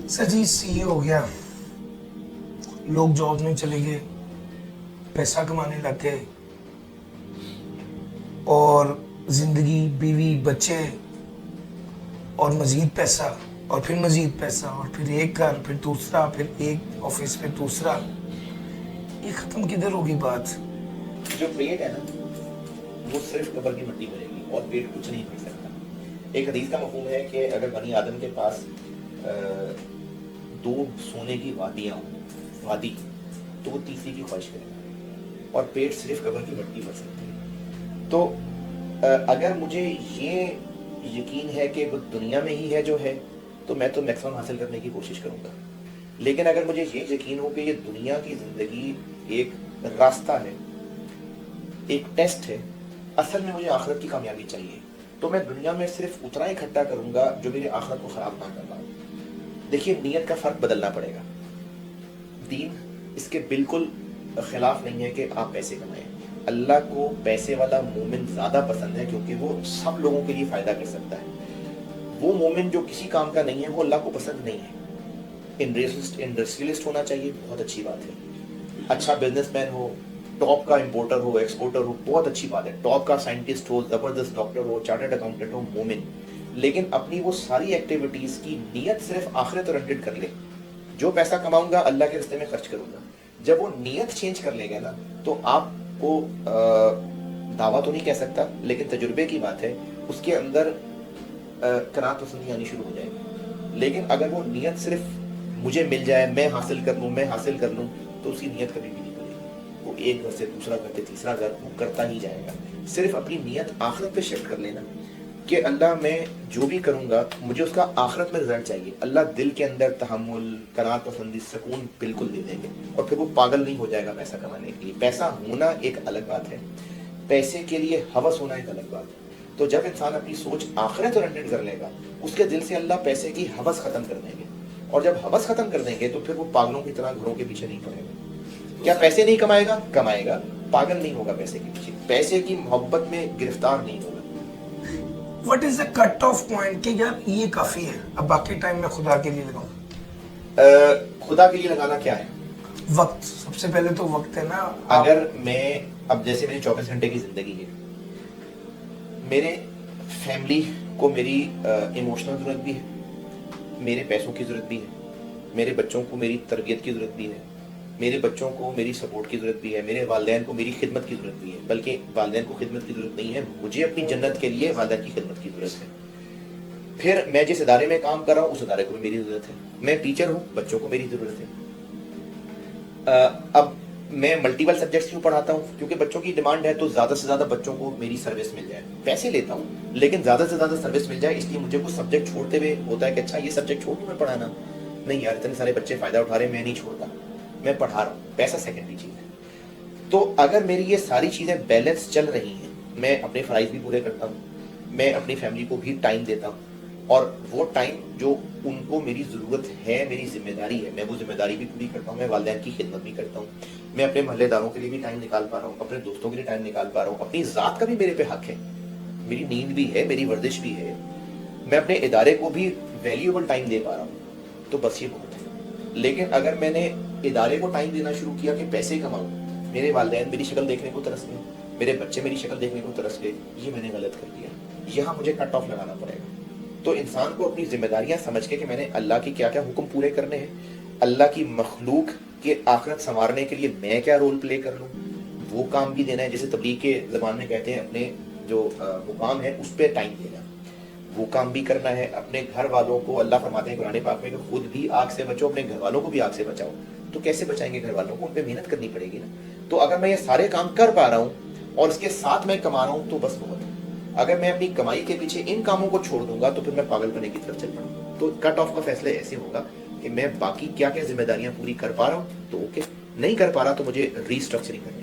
Sir जी सी हो गया, लोग जॉब में चले गए, पैसा कमाने लग गए और जिंदगी, बीवी, बच्चे और मजीद पैसा और फिर मजीद पैसा और फिर एक घर, फिर दूसरा, फिर एक ऑफिस, फिर दूसरा। ये खत्म किधर होगी बात? जो पेट है ना वो सिर्फ कब्र की मिट्टी भरेगी और पेट कुछ नहीं कर सकता। एक हदीस का मफहूम है कि अगर बनी आदम के पास दो सोने की वादियाँ हों वादी, तो वो तीसरी की ख्वाहिश करेगा और पेट सिर्फ कब्र की मिट्टी भर सकती है। तो अगर मुझे ये यकीन है कि वो दुनिया में ही है जो है, तो मैं तो मैक्सिमम हासिल करने की कोशिश करूँगा। लेकिन अगर मुझे ये यकीन हो कि ये दुनिया की ज़िंदगी एक रास्ता है, एक टेस्ट है, असल में मुझे आखिरत की कामयाबी चाहिए, तो मैं दुनिया में सिर्फ उतना इकट्ठा करूँगा जो मेरी आखिरत को ख़राब ना कर पाए। देखिए, नीयत का फ़र्क बदलना पड़ेगा। दीन इसके बिल्कुल खिलाफ नहीं है कि आप पैसे कमाएं। अल्लाह को पैसे वाला मोमिन ज़्यादा पसंद है क्योंकि वो सब लोगों के लिए फ़ायदा कर सकता है। वो मोमिन जो किसी काम का नहीं है वो अल्लाह को पसंद नहीं है। इंडस्ट्रियलिस्ट होना चाहिए, बहुत अच्छी बात है। अच्छा बिजनेसमैन हो, टॉप का इंपोर्टर हो, एक्सपोर्टर हो, बहुत अच्छी बात है। टॉप का साइंटिस्ट हो, ज़बरदस्त डॉक्टर हो, चार्टर्ड अकाउंटेंट हो, मोमिन। लेकिन अपनी वो सारी एक्टिविटीज़ की नीयत सिर्फ आखिरत ओरिएंटेड कर ले। जो पैसा कमाऊंगा अल्लाह के रास्ते में खर्च करूंगा। जब वो नीयत चेंज कर लेगा ना, तो आपको दावा तो नहीं कह सकता, लेकिन तजुर्बे की बात है, उसके अंदर कनात पसंदी आनी शुरू हो जाएगी। लेकिन अगर वो नीयत सिर्फ मुझे मिल जाए, मैं हासिल कर लूँ, तो उसकी नीयत कभी भी नहीं बनेगी। वो एक घर से दूसरा घर से तीसरा घर वो करता ही जाएगा। सिर्फ अपनी नीयत आखिरत पे शिफ्ट कर लेना कि अल्लाह मैं जो भी करूँगा मुझे उसका आखिरत में रिजल्ट चाहिए। अल्लाह दिल के अंदर तहम्मुल, कनात पसंदी, सुकून बिल्कुल दे देंगे और फिर वो पागल नहीं हो जाएगा पैसा कमाने के लिए। पैसा होना एक अलग बात है, पैसे के लिए हवस होना एक अलग बात है। तो जब इंसान अपनी सोच आखिरत ओरिएंटेड कर लेगा, उसके दिल से अल्लाह पैसे की हवस खत्म कर देंगे। और जब हवस खत्म कर देंगे तो फिर वो पागलों की तरह घरों के पीछे नहीं पड़ेगा। क्या पैसे नहीं कमाएगा? कमाएगा, पागल नहीं होगा पैसे के पीछे, पैसे की मोहब्बत में गिरफ्तार नहीं होगा। What is the cut off point कि यार ये काफी है, अब बाकी टाइम में खुदा के लिए लगाऊं? खुदा के लिए लगाना क्या है? वक्त, सबसे पहले तो वक्त है ना। अगर मैं अब जैसे मेरी 24 घंटे की जिंदगी है, मेरे फैमिली को मेरी इमोशनल ज़रूरत भी है, मेरे पैसों की ज़रूरत भी है, मेरे बच्चों को मेरी तरबियत की ज़रूरत भी है, मेरे बच्चों को मेरी सपोर्ट की ज़रूरत भी है, मेरे वालिदैन को मेरी खिदमत की ज़रूरत भी है। बल्कि वालिदैन को खिदमत की ज़रूरत नहीं है, मुझे अपनी जन्नत के लिए वालिदैन की खिदमत की ज़रूरत है। फिर मैं जिस इदारे में काम कर रहा हूँ उस इदारे को भी मेरी ज़रूरत है। मैं टीचर हूँ, बच्चों को मेरी ज़रूरत है। अब मैं मल्टीपल सब्जेक्ट्स क्यों पढ़ाता हूँ? क्योंकि बच्चों की डिमांड है, तो ज़्यादा से ज़्यादा बच्चों को मेरी सर्विस मिल जाए। पैसे लेता हूँ लेकिन ज़्यादा से ज़्यादा सर्विस मिल जाए, इसलिए मुझे कुछ सब्जेक्ट छोड़ते हुए होता है कि अच्छा ये सब्जेक्ट छोड़ दूँ मैं पढ़ाना? नहीं यार, इतने सारे बच्चे फ़ायदा उठा रहे हैं, मैं नहीं छोड़ता, मैं पढ़ा रहा हूँ। पैसा सेकेंडरी चीज़ है। तो अगर मेरी ये सारी चीज़ें बैलेंस चल रही हैं, मैं अपने फ़राइज़ भी पूरे करता हूँ, मैं अपनी फैमिली को भी टाइम देता हूँ, और वो टाइम जो उनको मेरी ज़रूरत है, मेरी जिम्मेदारी है, मैं वो जिम्मेदारी भी पूरी करता हूँ, मैं वालिदैन की खिदमत भी करता हूँ, मैं अपने महल्लेदारों के लिए भी टाइम निकाल पा रहा हूँ, अपने दोस्तों के लिए टाइम निकाल पा रहा हूँ, अपनी ज़ात का भी मेरे पे हक है, मेरी नींद भी है, मेरी वर्जिश भी है, मैं अपने इदारे को भी वैल्यूएबल टाइम दे पा रहा हूँ, तो बस ये बहुत है। लेकिन अगर मैंने इदारे को टाइम देना शुरू किया कि पैसे कमाऊँ, मेरे वालिदैन मेरी शक्ल देखने को तरस गए, मेरे बच्चे मेरी शक्ल देखने को तरस गए, ये मैंने गलत कर दिया, यहाँ मुझे कट ऑफ लगाना पड़ेगा। तो इंसान को अपनी जिम्मेदारियां समझ के कि मैंने अल्लाह के क्या क्या हुक्म पूरे करने हैं, अल्लाह की मखलूक के आखिरत संवारने के लिए मैं क्या रोल प्ले कर लूँ, वो काम भी देना है। जैसे तबलीग के ज़बान में कहते हैं, अपने जो मुकाम है उस पर टाइम देना, वो काम भी करना है। अपने घर वालों को, अल्लाह फरमाते हैं कुरान पाक में कि खुद भी आग से बचो, अपने घर वालों को भी आग से बचाओ। तो कैसे बचाएंगे घर वालों को? उन पर मेहनत करनी पड़ेगी ना। तो अगर मैं ये सारे काम कर पा रहा हूँ और इसके साथ मैं कमा रहा हूँ, तो बस बहुत है। अगर मैं अपनी कमाई के पीछे इन कामों को छोड़ दूंगा तो फिर मैं पागलपने की तरफ चल पड़ूंगा। तो कट ऑफ का फैसला ऐसे होगा कि मैं बाकी क्या क्या जिम्मेदारियां पूरी कर पा रहा हूँ तो ओके, नहीं कर पा रहा तो मुझे रीस्ट्रक्चरिंग करनी